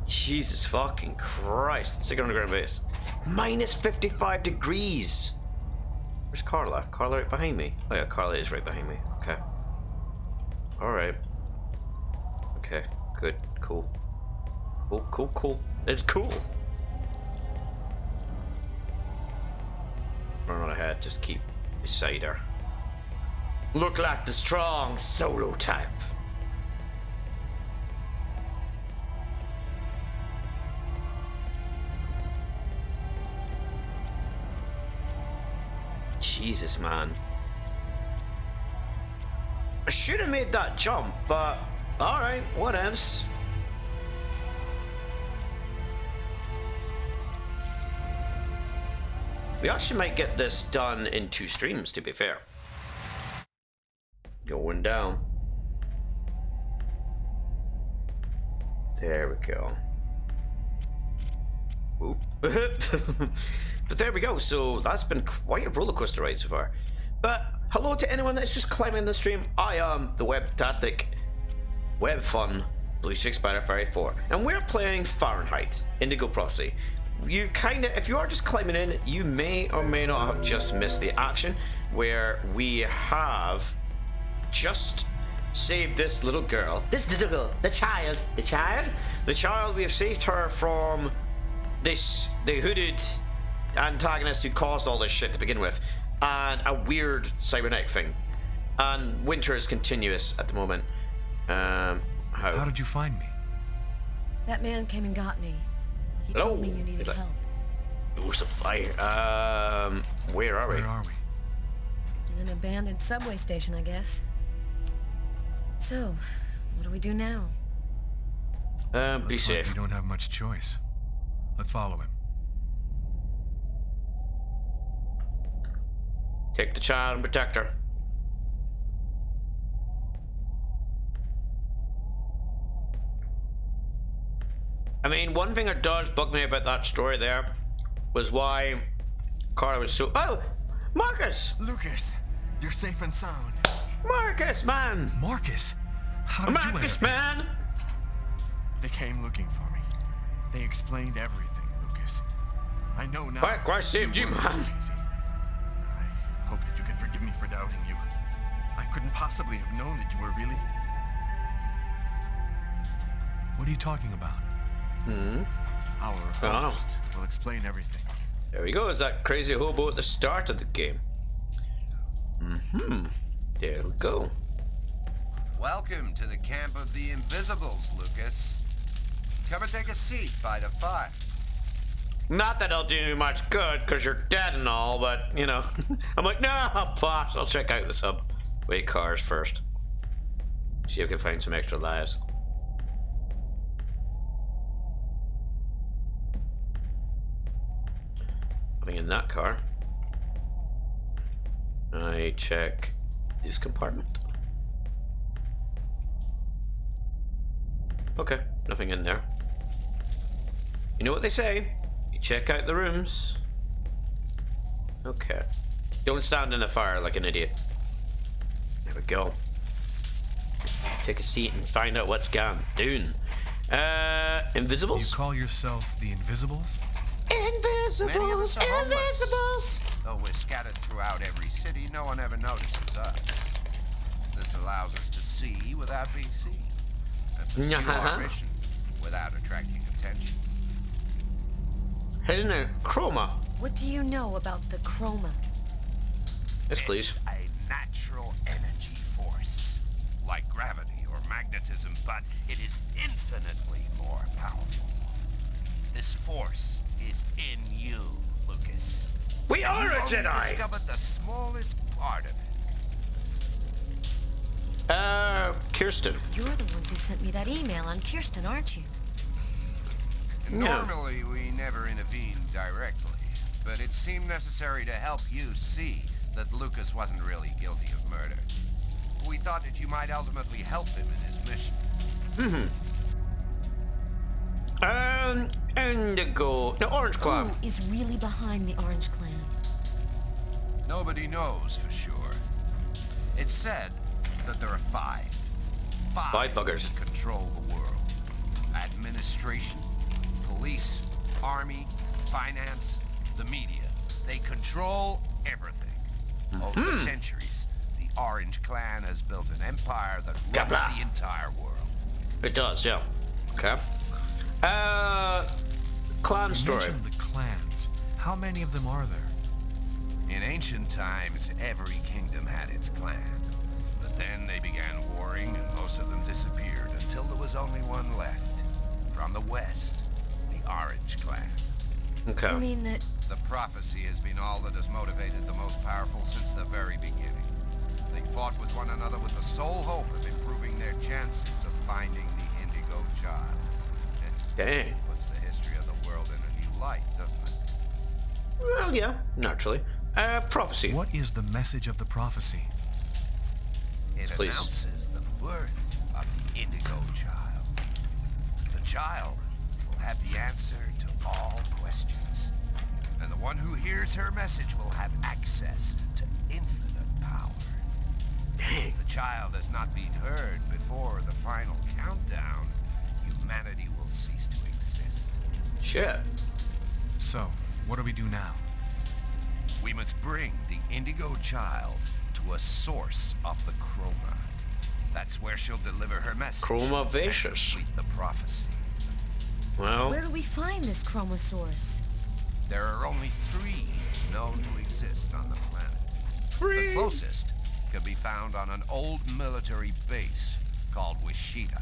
Jesus fucking Christ. Stick underground base. Minus 55 degrees. Where's Carla? Carla right behind me. Oh yeah, Carla is right behind me. Okay. Alright. Okay, good, cool. Cool. It's cool. Run on ahead, just keep beside her. Look like the strong solo type. Jesus, man. I should have made that jump, but alright, whatevs. We actually might get this done in 2 streams, to be fair. Going down. There we go. Oop. But there we go. So that's been quite a roller coaster ride so far. But hello to anyone that's just climbing the stream. I am the webtastic, web fun Blue Six Spider Fairy 4, and we're playing Fahrenheit Indigo Prophecy. You if you are just climbing in, you may or may not have just missed the action where we have just saved this little girl. This little girl, the child. We have saved her from the hooded antagonist who caused all this shit to begin with, and a weird cybernetic thing. And winter is continuous at the moment. How did you find me? That man came and got me. He told me you needed help. Where's the fire? Where are we? In an abandoned subway station, I guess. So, what do we do now? Be safe. We don't have much choice. Let's follow him. Take the child and protect her. I mean, one thing that does bug me about that story there was why Carla was so... Oh! Marcus! Lucas, you're safe and sound. Marcus, man! Marcus? How did you Marcus, man! They came looking for me. They explained everything, Lucas. I know now. Christ saved you, man. Crazy. I hope that you can forgive me for doubting you. I couldn't possibly have known that you were really... What are you talking about? Our host will explain everything. There we go. Is that crazy hobo at the start of the game? There we go. Welcome to the camp of the Invisibles, Lucas. Come and take a seat by the fire. Not that it'll do you much good, because you're dead and all, but, you know. I'm like, no, boss, I'll check out the subway cars first. See if I can find some extra lives. Nothing in that car. I check this compartment. Okay, nothing in there. You know what they say? You check out the rooms. Okay. Don't stand in the fire like an idiot. There we go. Take a seat and find out what's going down. Invisibles? You call yourself the Invisibles? Invisibles! Invisibles! Though we're scattered throughout every city, no one ever notices us. This allows us to see without being seen. And pursue our mission without attracting attention. Hey, no, Chroma. What do you know about the Chromo? Yes, please. It's a natural energy force, like gravity or magnetism, but it is infinitely more powerful. This force is in you, Lucas. We are a You've only Jedi! discovered the smallest part of it. Kirsten. You're the ones who sent me that email on Kirsten, aren't you? Normally, we never intervene directly, but it seemed necessary to help you see that Lucas wasn't really guilty of murder. We thought that you might ultimately help him in his mission. Indigo. No, Orange Clan. Who is really behind the Orange Clan? Nobody knows for sure. It's said that there are five Five buggers. that control the world. Administration, police, army, finance, the media. They control everything. Over the centuries, the Orange Clan has built an empire that runs the entire world. It does, yeah. Okay. Clan You story. mentioned the clans. How many of them are there? In ancient times, every kingdom had its clan. But then they began warring, and most of them disappeared until there was only one left. From the west, the Orange Clan. Okay. You mean that... The prophecy has been all that has motivated the most powerful since the very beginning. They fought with one another with the sole hope of improving their chances of finding the Indigo Child. Dang. It puts the history of the world in a new light, doesn't it? Well, yeah, naturally. Prophecy. What is the message of the prophecy? It Please. announces the birth of the Indigo Child. The child will have the answer to all questions. And the one who hears her message will have access to infinite power. If the child has not been heard before the final countdown, humanity will cease to exist. Shit. So, what do we do now? We must bring the Indigo Child to a source of the Chroma. That's where she'll deliver her message. Chroma and Vicious. complete the prophecy. Well, Where do we find this Chromo source? There are only 3 known to exist on the planet. The closest can be found on an old military base called Wishita.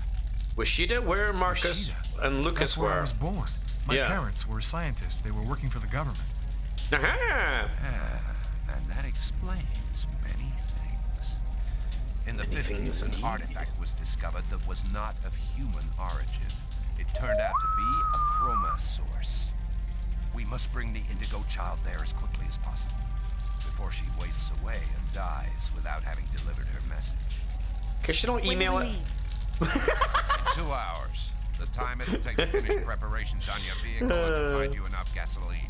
Wishita, where Marcus Rashida. and Lucas That's where I were. was born. My Yeah. parents were scientists. They were working for the government. Aha! And that explains many things. In the Many 50s, things an indeed. artifact was discovered that was not of human origin. It turned out to be a Chroma source. We must bring the Indigo Child there as quickly as possible, before she wastes away and dies without having delivered her message. Cause she don't When do email we it. leave? In 2 hours, the time it'll take to finish preparations on your vehicle and to find you enough gasoline.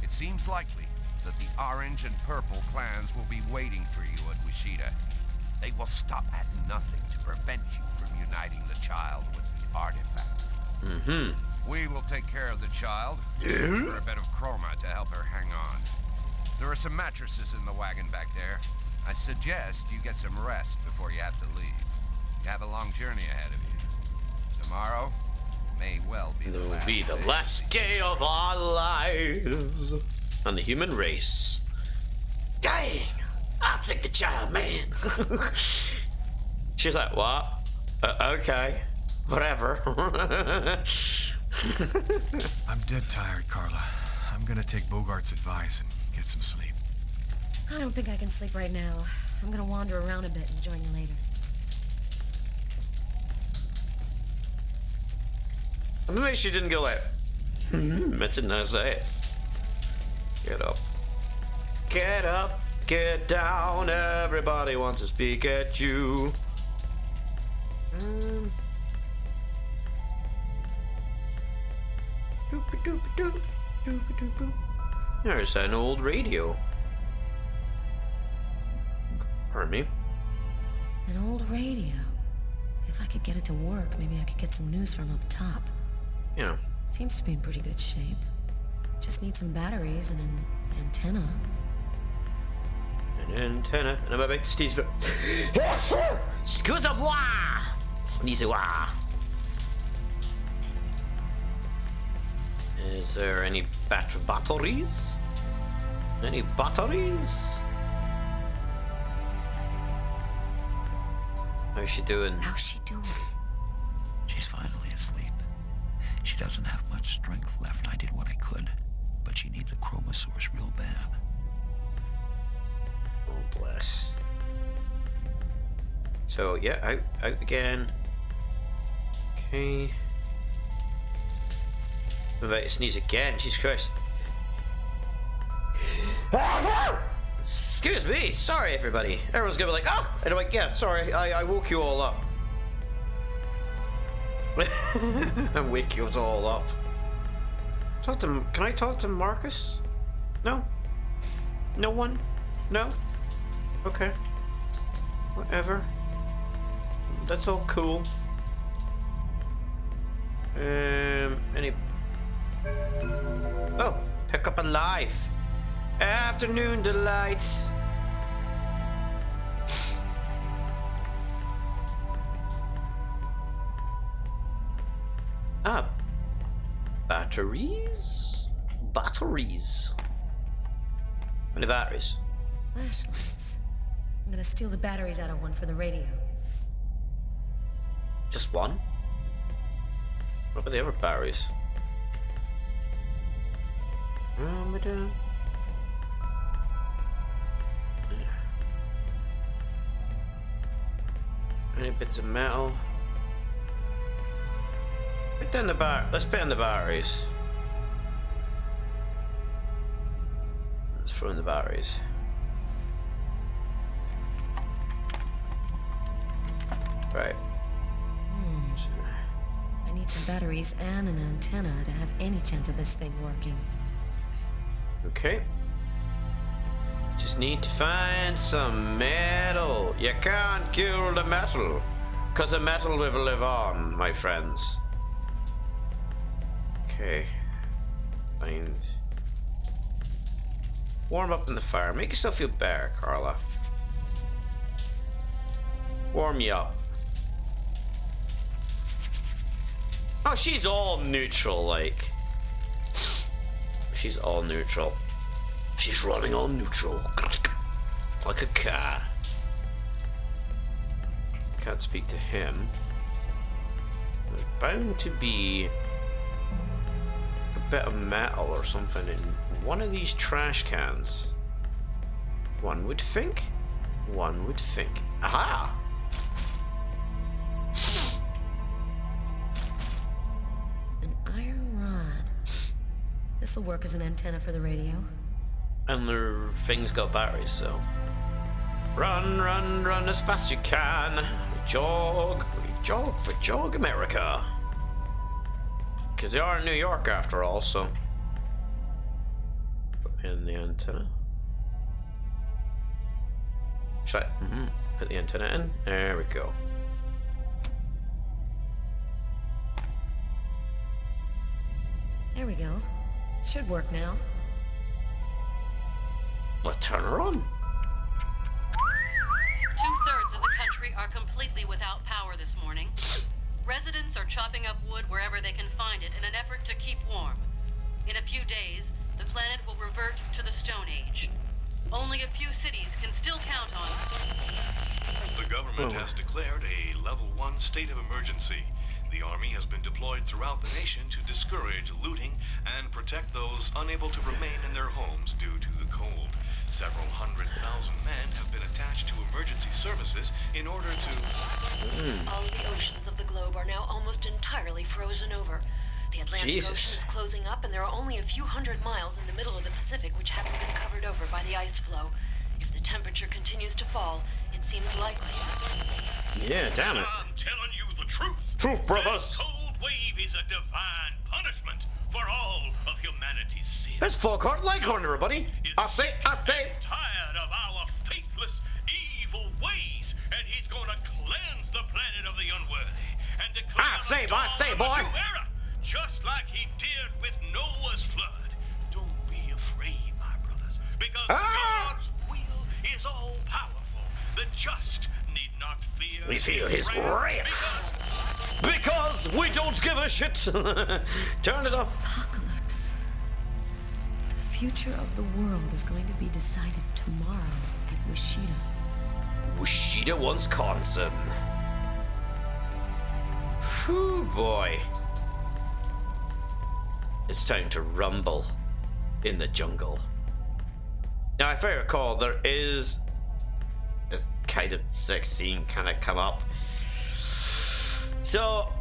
It seems likely that the Orange and Purple clans will be waiting for you at Wishita. They will stop at nothing to prevent you from uniting the child with the artifact. We will take care of the child. Give her a bit of chroma to help her hang on. There are some mattresses in the wagon back there. I suggest you get some rest before you have to leave. You have a long journey ahead of you. Tomorrow may well be the It'll last be the day. last day of our lives on the human race. Dang! I'll take the child, man. She's like, what? Okay, whatever. I'm dead tired, Carla. I'm gonna take Bogart's advice and get some sleep. I don't think I can sleep right now. I'm gonna wander around a bit and join you later. Maybe she didn't go like, that's a nice ass. Get up. Get up, get down, everybody wants to speak at you. Doop-a-doop-a-doop, doop-a-doop-a. There's an old radio. Pardon me. An old radio. If I could get it to work, maybe I could get some news from up top. Yeah. Seems to be in pretty good shape. Just need some batteries and an antenna. An antenna. And I'm a big sneeze. Excusez-moi! Sneeze-moi. Is there any batteries? Any batteries? How's she doing? How's she doing? She's finally asleep. She doesn't have much strength left. I did what I could, but she needs a chroma source real bad. Oh, bless. So, yeah, out again. Okay. I'm about to sneeze again. Jesus Christ. Excuse me. Sorry, everybody. Everyone's gonna be like, oh! And I'm like, yeah, sorry. I woke you all up. I wake you all up. Can I talk to Marcus? No? No one? No? Okay. Whatever. That's all cool. Any... Oh, pick up a life. Afternoon delight. Ah, batteries? Batteries. How many batteries? Flashlights. I'm gonna steal the batteries out of one for the radio. Just one? What about the other batteries? Any bits of metal? Put down the let's put in the batteries. Let's throw in the batteries. Right. I need some batteries and an antenna to have any chance of this thing working. Okay. Just need to find some metal. You can't kill the metal, 'cause the metal will live on, my friends. Okay. Find. Warm up in the fire. Make yourself feel better, Carla. Warm you up. Oh, she's all neutral, like. She's all neutral. She's running on neutral. Like a car. Can't speak to him. There's bound to be a bit of metal or something in one of these trash cans. One would think. One would think. Aha! An iron rod. This'll work as an antenna for the radio. And the thing's got batteries, so. Run, run, run as fast as you can. Jog, jog for Jog America. Because they are in New York after all, so. Put in the antenna. Should I? Put the antenna in. There we go. There we go. It should work now. Let's turn her on. 2/3 of the country are completely without power this morning. Residents are chopping up wood wherever they can find it in an effort to keep warm. In a few days, the planet will revert to the Stone Age. Only a few cities can still count on us. The government has declared a level 1 state of emergency. The army has been deployed throughout the nation to discourage looting and protect those unable to remain in their homes due to the cold. Several 100,000 men have been attached to emergency services in order to... All the oceans of the globe are now almost entirely frozen over. The Atlantic Ocean is closing up, and there are only a few hundred miles in the middle of the Pacific which haven't been covered over by the ice flow. If the temperature continues to fall, it seems likely. Yeah, damn it. I'm telling you the truth. Truth, brothers. This cold wave is a divine punishment for all of humanity's sins. Let's Foghorn Leghorn, everybody. I say. Tired of our faithless, evil ways, and he's gonna cleanse the planet of the unworthy and declare I say, the dawn boy. of a new era, just like he did with Noah's flood. Don't be afraid, my brothers, because God's will is all powerful. The just need not fear. We feel his wrath. Because we don't give a shit. Turn it off. Apocalypse. The future of the world is going to be decided tomorrow at Wichita. Wichita, Wisconsin. Whew, boy. It's time to rumble in the jungle. Now, if I recall, there is this kind of sex scene kind of come up. So,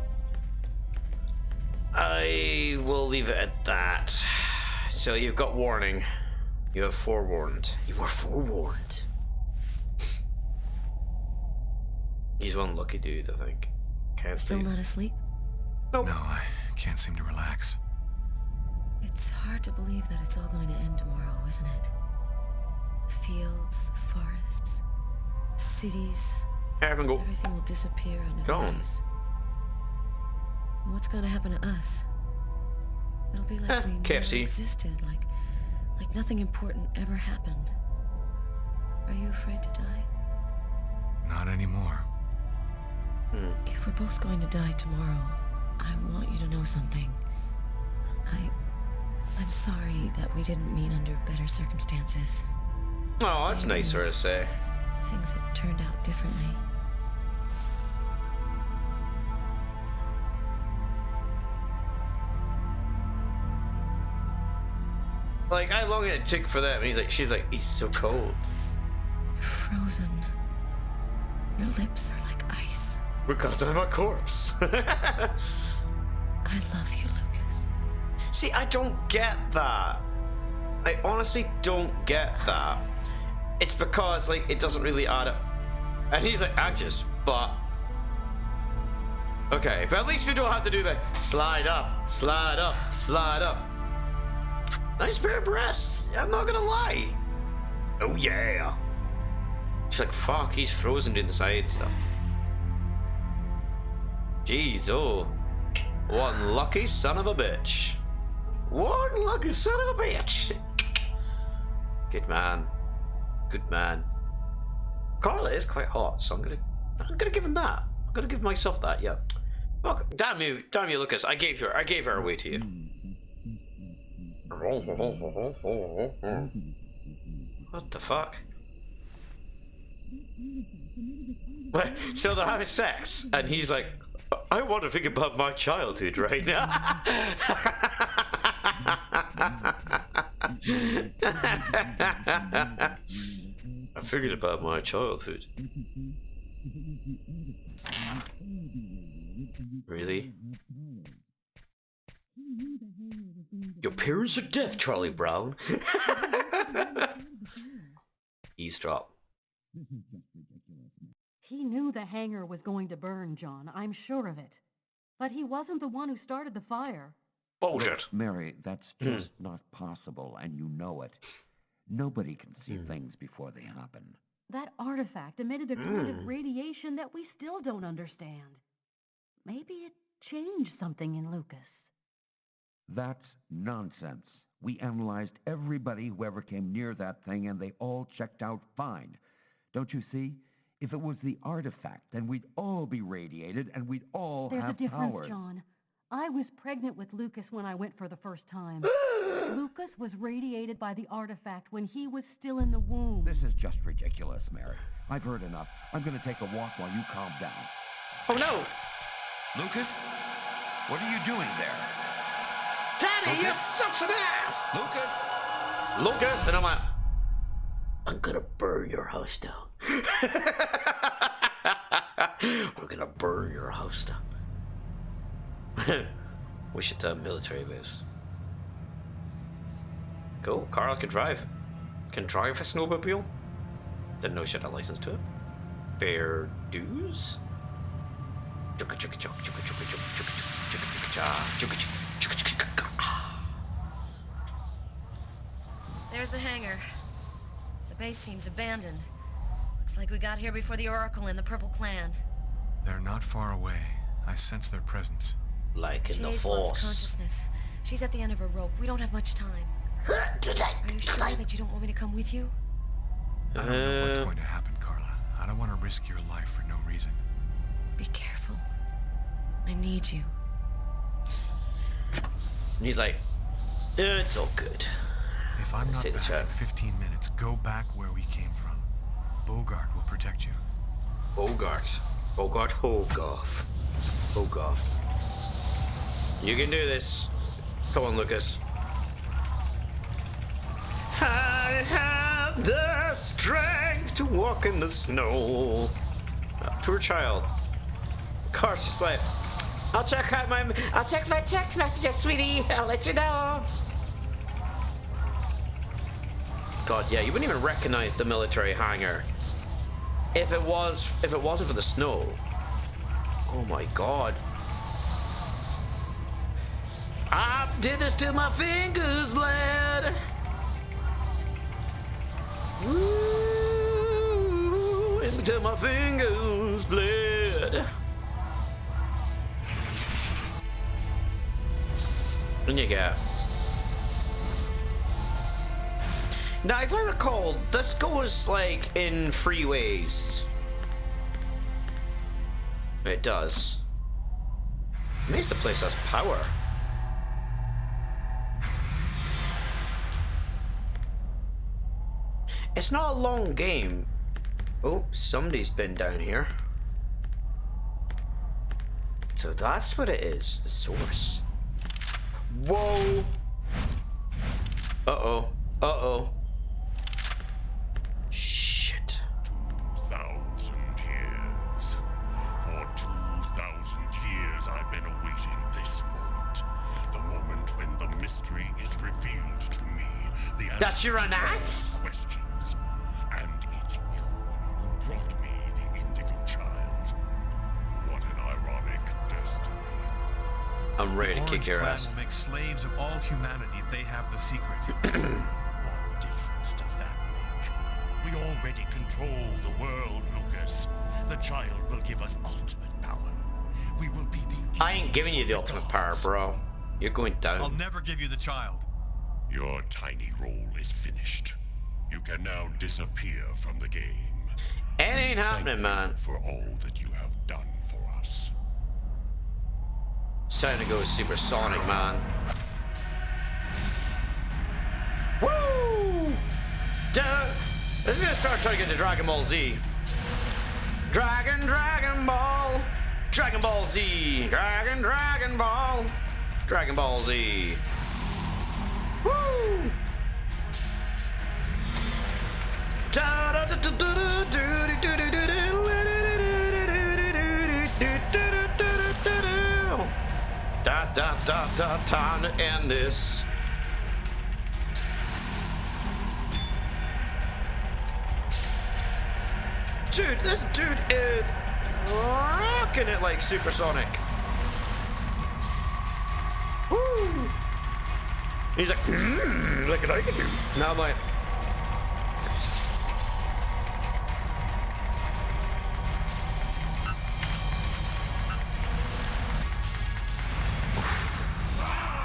I will leave it at that. So, you've got warning. You have forewarned. You were forewarned. He's one lucky dude, I think. Can't Still sleep. not asleep? Nope. No, I can't seem to relax. It's hard to believe that it's all going to end tomorrow, isn't it? The fields, the forests, the cities. Everything Everything will disappear under the Gone. ice. What's what's gonna happen to us? It'll be like we never KFC. existed, like nothing important ever happened. Are you afraid to die? Not anymore. If we're both going to die tomorrow, I want you to know something. I'm sorry that we didn't meet under better circumstances. Oh, that's nice of her to say. Things had turned out differently. Like, how long it took for them? And she's like, he's so cold. You're frozen. Your lips are like ice. Because I'm a corpse. I love you, Lucas. See, I don't get that. I honestly don't get that. It's because, like, it doesn't really add up. And he's like, anxious, but... Okay, but at least we don't have to do the slide up, slide up, slide up. Nice pair of breasts, I'm not gonna lie. Oh yeah. She's like, fuck, he's frozen doing the side stuff. Jeez, oh. One lucky son of a bitch. One lucky son of a bitch. Good man. Good man. Carla is quite hot, so I'm gonna give him that. I'm gonna give myself that, yeah. Look, damn you, Lucas. I gave her away to you. What the fuck? What? So they're having sex, and he's like, I want to think about my childhood right now. I figured about my childhood. Really? Your parents are deaf, Charlie Brown. Eavesdrop. He knew the hangar was going to burn, John. I'm sure of it. But he wasn't the one who started the fire. Bullshit. Look, Mary, that's just not possible, and you know it. Nobody can see things before they happen. That artifact emitted a kind of radiation that we still don't understand. Maybe it changed something in Lucas. That's nonsense. We analyzed everybody who ever came near that thing, and they all checked out fine. Don't you see? If it was the artifact, then we'd all be radiated, and we'd all There's have a difference, powers. John. I was pregnant with Lucas when I went for the first time. Lucas was radiated by the artifact when he was still in the womb. This is just ridiculous, Mary. I've heard enough. I'm going to take a walk while you calm down. Oh no! Lucas? What are you doing there? Daddy, you're such an ass! Lucas? Lucas, and I'm like, I'm gonna burn your house down. We're gonna burn your house down. We should have military base. Cool, Carl can drive. Can drive a snowmobile. Didn't know she had a license to it. Fair dues. There's the hangar. The base seems abandoned. Looks like we got here before the Oracle and the Purple Clan. They're not far away. I sense their presence. Like in the Jade's Force. lost consciousness. She's at the end of her rope. We don't have much time. Are you sure that you don't want me to come with you? I don't know what's going to happen, Carla. I don't want to risk your life for no reason. Be careful. I need you. And he's like, it's all good. If I'm not Say the back chat. in 15 minutes, go back where we came from. Bogart will protect you. Bogart Hogarth. Hogarth. You can do this. Come on, Lucas. I have the strength to walk in the snow. Poor child. Of course, just like, I'll check my text messages, sweetie. I'll let you know. God, yeah, you wouldn't even recognize the military hangar if it wasn't for the snow. Oh my God. I did this till my fingers bled. Ooh, until my fingers bled. What do you get? Now, if I recall, this goes like in 3 ways. It does. Makes the place has power. It's not a long game. Oh, somebody's been down here. So that's what it is, the source. Whoa! Uh-oh. Uh-oh. Shit. 2,000 years. For 2,000 years I've been awaiting this moment. The moment when the mystery is revealed to me. The answer That's your ass? to all questions. And it's you who brought me the Indigo Child. What an ironic destiny. I'm ready to kick Orange your Clan ass. will make slaves of all humanity if they have the secret. What difference does that make? We already control the world, Lucas. The child will give us ultimate power. We will be the... I ain't giving you the ultimate power, bro. You're going I'll down. never give you the child. Your tiny role is finished. You can now disappear from the game. It ain't Thank happening, you man. for all that you have done for us. Time to go supersonic, man. Woo! Duh. This is gonna start turning into Dragon Ball Z. Dragon Ball. Dragon Ball Z. Dragon Ball. Dragon Ball Z. Woo! Da da da da da da da da da da. Time to end this. Dude, this dude is rocking it like supersonic. Woo! He's like, look what I can do. Now I'm like,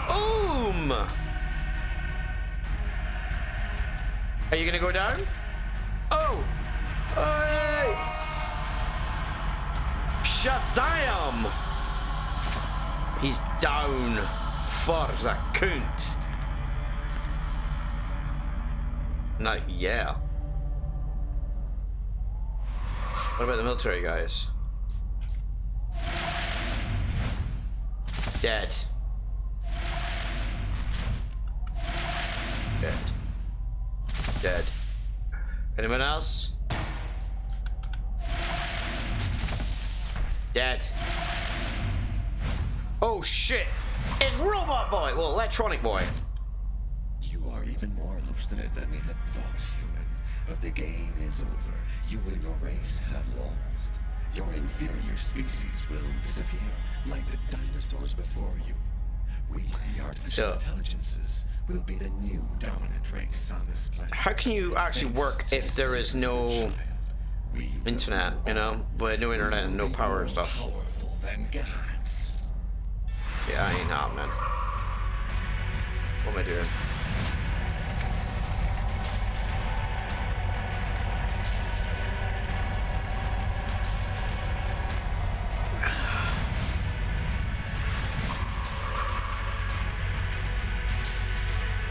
boom! Are you gonna go down? Oh! Hey! Shazam! He's down for the count. Not yeah. What about the military guys? Dead. Dead. Dead. Anyone else? Dead. Oh shit! It's Robot Boy! Well, Electronic Boy. You are even more obstinate than we had thought, human. But the game is over. You and your race have lost. Your inferior species will disappear, like the dinosaurs before you. We, the artificial intelligences, will be the new dominant race on this planet. How can you actually work if there is no internet, you know? But no internet and no power and stuff. Powerful than gods. Yeah, ain't happening. What am I doing?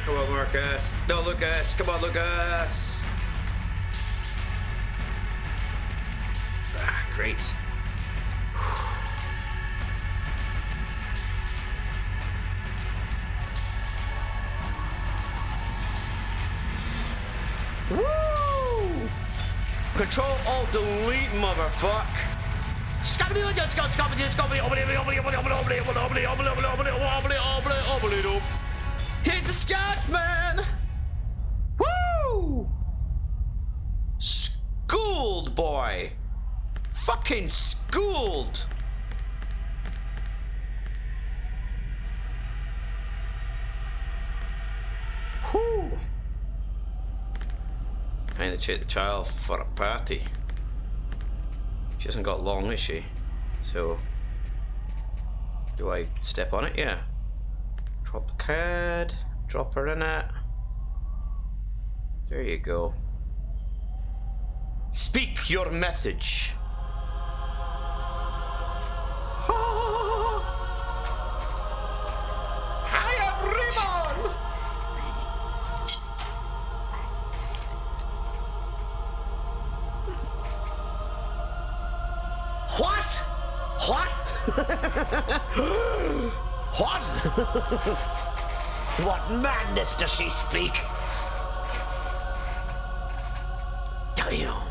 Come on, Marcus. No, Lucas. Come on, Lucas. Ah, great. Woo! Control Alt Delete, motherfuck. He's a Scotsman! Woo! Schooled, boy! Fucking schooled! Whoo! Trying to take the child for a party. She hasn't got long, has she? So, do I step on it? Yeah. Pop the card. Drop her in it. There you go. Speak your message. I am Ribbon! What? What? What? What madness does she speak? Damn.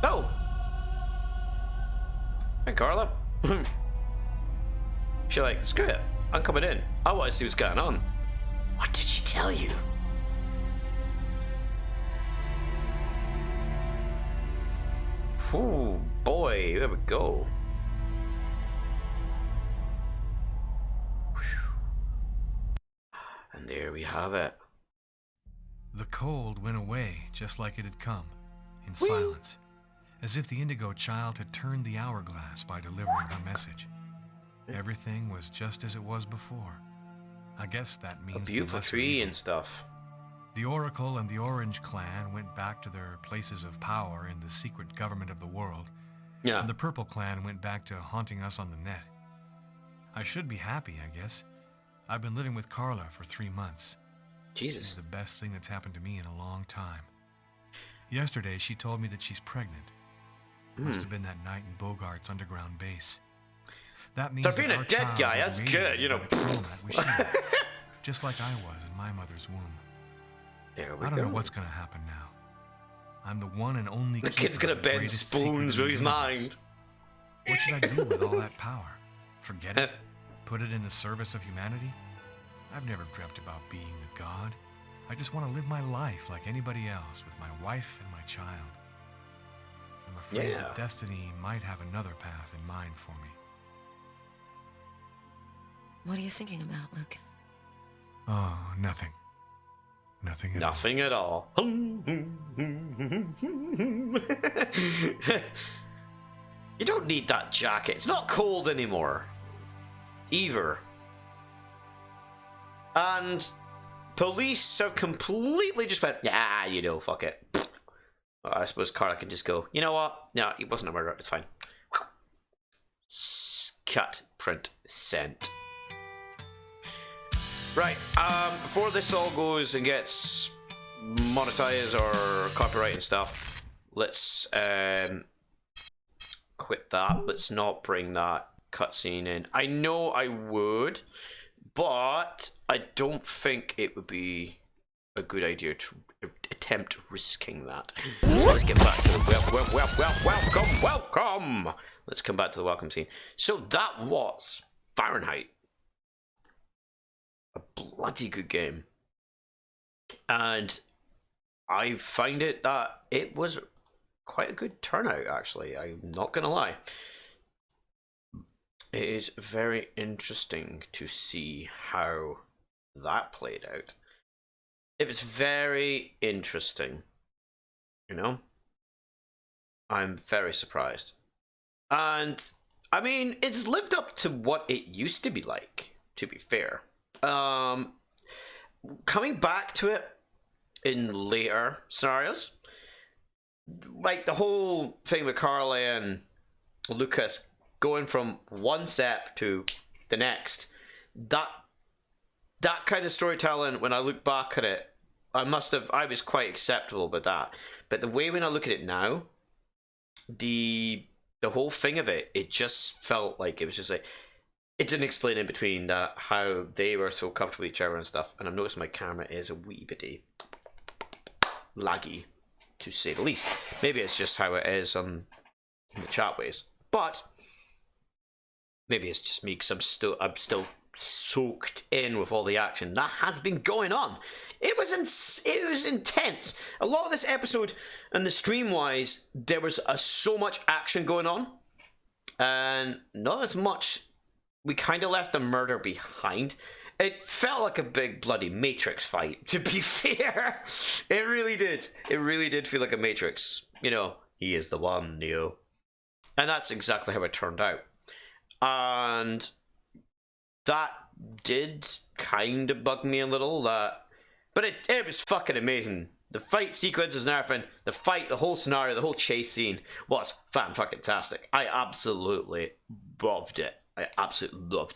Oh. Hey, Carla. She's like, screw it. I'm coming in. I want to see what's going on. What did she tell you? Oh boy, there we go. And there we have it. The cold went away just like it had come, in silence, as if the Indigo child had turned the hourglass by delivering her message. Everything was just as it was before. I guess that means a beautiful tree and stuff. The Oracle and the Orange Clan went back to their places of power in the secret government of the world. Yeah. And the Purple Clan went back to haunting us on the net. I should be happy, I guess. I've been living with Carla for 3 months. Jesus. It's the best thing that's happened to me in a long time. Yesterday, she told me that she's pregnant. Must have been that night in Bogart's underground base. That means for being a dead guy, that's good, you know. Just like I was in my mother's womb. There we go. I don't know what's gonna happen now. I'm the one and only. The kid's gonna bend spoons with his mind. What should I do with all that power? Forget it? Put it in the service of humanity? I've never dreamt about being a god. I just want to live my life like anybody else with my wife and my child. I'm afraid that destiny might have another path in mind for me. What are you thinking about, Lucas? Oh, nothing. Nothing at Nothing at all. You don't need that jacket. It's not cold anymore. Either. And police have completely just went, yeah, you know, fuck it. Well, I suppose Carla can just go, you know what? No, he wasn't a murderer. It's fine. Cut, print, sent. Right, before this all goes and gets monetized or copyright and stuff, let's quit that. Let's not bring that cutscene in. I know I would, but I don't think it would be a good idea to attempt risking that. So let's get back to the welcome. Let's come back to the welcome scene. So that was Fahrenheit. A bloody good game. And I find it that it was quite a good turnout, actually. I'm not gonna lie. It is very interesting to see how that played out. It was very interesting, you know. I'm very surprised. And I mean, it's lived up to what it used to be like, to be fair. Coming back to it in later scenarios, like the whole thing with Carla and Lucas going from one step to the next, that kind of storytelling, when I look back at it, I was quite acceptable with that. But the way when I look at it now, the whole thing of it, it just felt like it was just like, it didn't explain in between that how they were so comfortable with each other and stuff. And I've noticed my camera is a wee bit laggy, to say the least. Maybe it's just how it is on the chat ways, but maybe it's just me because I'm still soaked in with all the action that has been going on. It was intense. A lot of this episode and the stream wise, there was so much action going on, and not as much. We kind of left the murder behind. It felt like a big bloody Matrix fight, to be fair. It really did. It really did feel like a Matrix. You know, he is the one, Neo. And that's exactly how it turned out. And that did kind of bug me a little. But it was fucking amazing. The fight sequences and everything, the whole scenario, the whole chase scene was fan-fucking-tastic. I absolutely loved it.